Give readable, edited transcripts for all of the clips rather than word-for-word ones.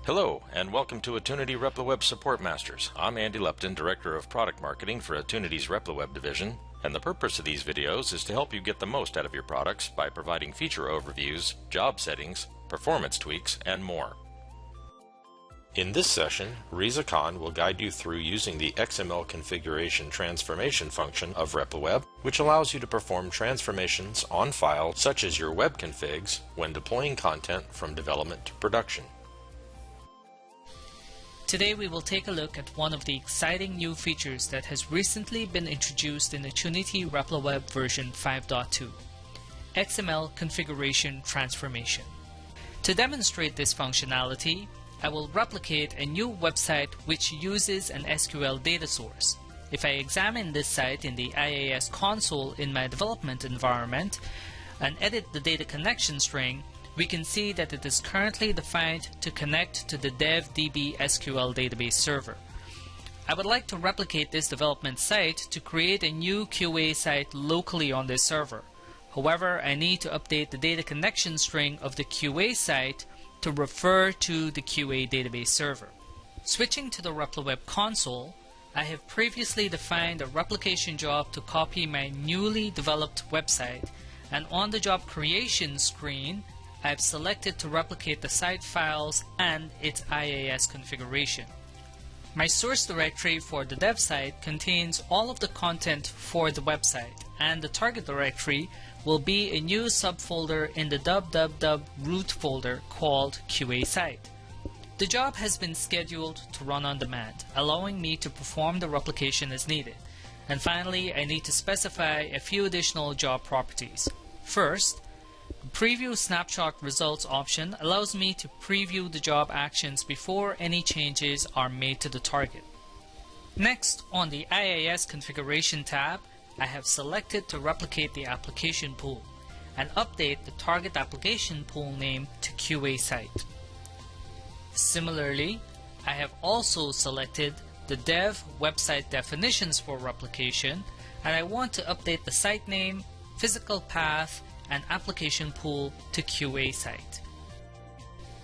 Hello, and welcome to Attunity RepliWeb Support Masters. I'm Andy Lepton, Director of Product Marketing for Attunity's RepliWeb division, and the purpose of these videos is to help you get the most out of your products by providing feature overviews, job settings, performance tweaks, and more. In this session, Reza Khan will guide you through using the XML Configuration Transformation function of RepliWeb, which allows you to perform transformations on file such as your web configs when deploying content from development to production. Today we will take a look at one of the exciting new features that has recently been introduced in Attunity RepliWeb version 5.2, XML Configuration Transformation. To demonstrate this functionality, I will replicate a new website which uses an SQL data source. If I examine this site in the IIS console in my development environment and edit the data connection string, we can see that it is currently defined to connect to the dev.db SQL database server. I would like to replicate this development site to create a new QA site locally on this server. However, I need to update the data connection string of the QA site to refer to the QA database server. Switching to the RepliWeb console, I have previously defined a replication job to copy my newly developed website, and on the job creation screen, I've selected to replicate the site files and its IIS configuration. My source directory for the dev site contains all of the content for the website, and the target directory will be a new subfolder in the www root folder called QA site. The job has been scheduled to run on demand, allowing me to perform the replication as needed. And finally, I need to specify a few additional job properties. First, the Preview Snapshot Results option allows me to preview the job actions before any changes are made to the target. Next, on the IIS Configuration tab, I have selected to replicate the application pool and update the target application pool name to QA site. Similarly, I have also selected the dev website definitions for replication, and I want to update the site name, physical path, and application pool to QA site.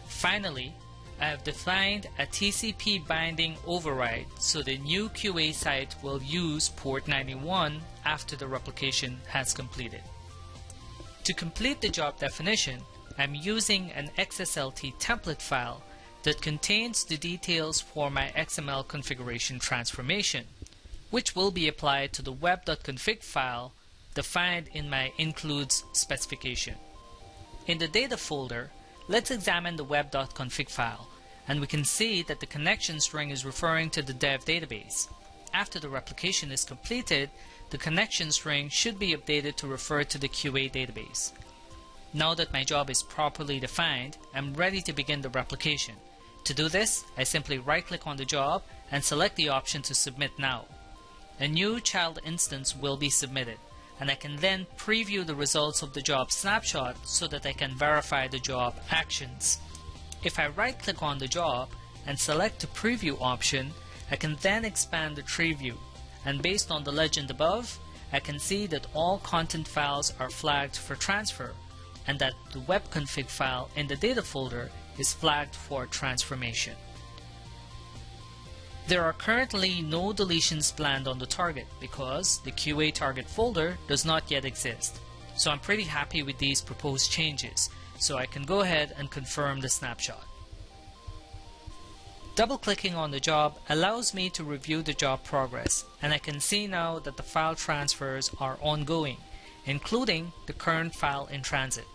Finally, I have defined a TCP binding override so the new QA site will use port 91 after the replication has completed. To complete the job definition, I'm using an Xslt Template file that contains the details for my XML configuration transformation, which will be applied to the web.config file defined in my includes specification. In the data folder, let's examine the web.config file, and we can see that the connection string is referring to the dev database. After the replication is completed, the connection string should be updated to refer to the QA database. Now that my job is properly defined, I'm ready to begin the replication. To do this, I simply right-click on the job and select the option to Submit Now. A new child instance will be submitted, and I can then preview the results of the job snapshot so that I can verify the job actions. If I right-click on the job and select the preview option, I can then expand the tree view, and based on the legend above, I can see that all content files are flagged for transfer, and that the web config file in the data folder is flagged for transformation. There are currently no deletions planned on the target because the QA target folder does not yet exist. So I'm pretty happy with these proposed changes, so I can go ahead and confirm the snapshot. Double-clicking on the job allows me to review the job progress, and I can see now that the file transfers are ongoing, including the current file in transit.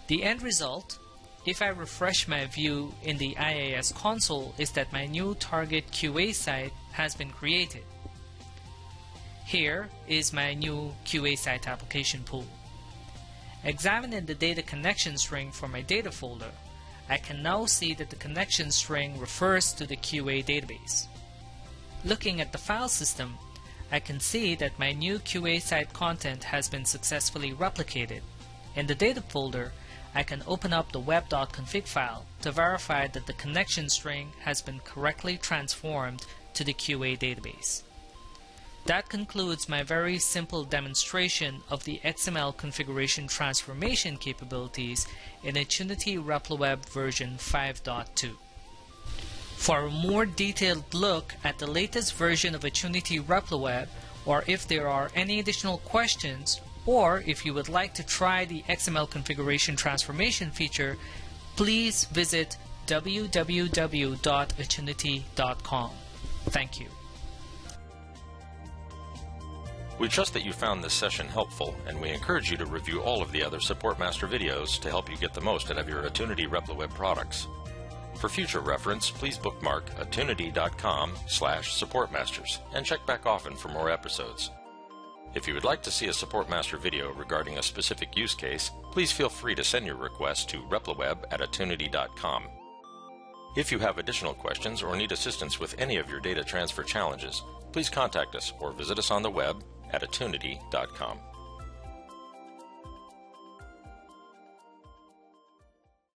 The end result, if I refresh my view in the IIS console, is that my new target QA site has been created. Here is my new QA site application pool. Examining the data connection string for my data folder, I can now see that the connection string refers to the QA database. Looking at the file system, I can see that my new QA site content has been successfully replicated. In the data folder, I can open up the web.config file to verify that the connection string has been correctly transformed to the QA database. That concludes my very simple demonstration of the XML Configuration Transformation capabilities in Attunity RepliWeb version 5.2. For a more detailed look at the latest version of Attunity RepliWeb, or if there are any additional questions, or if you would like to try the XML Configuration Transformation feature, please visit www.attunity.com. Thank you. We trust that you found this session helpful, and we encourage you to review all of the other Support Master videos to help you get the most out of your Attunity RepliWeb products. For future reference, please bookmark attunity.com/supportmasters and check back often for more episodes. If you would like to see a Support Master video regarding a specific use case, please feel free to send your request to repliweb@attunity.com. If you have additional questions or need assistance with any of your data transfer challenges, please contact us or visit us on the web at attunity.com.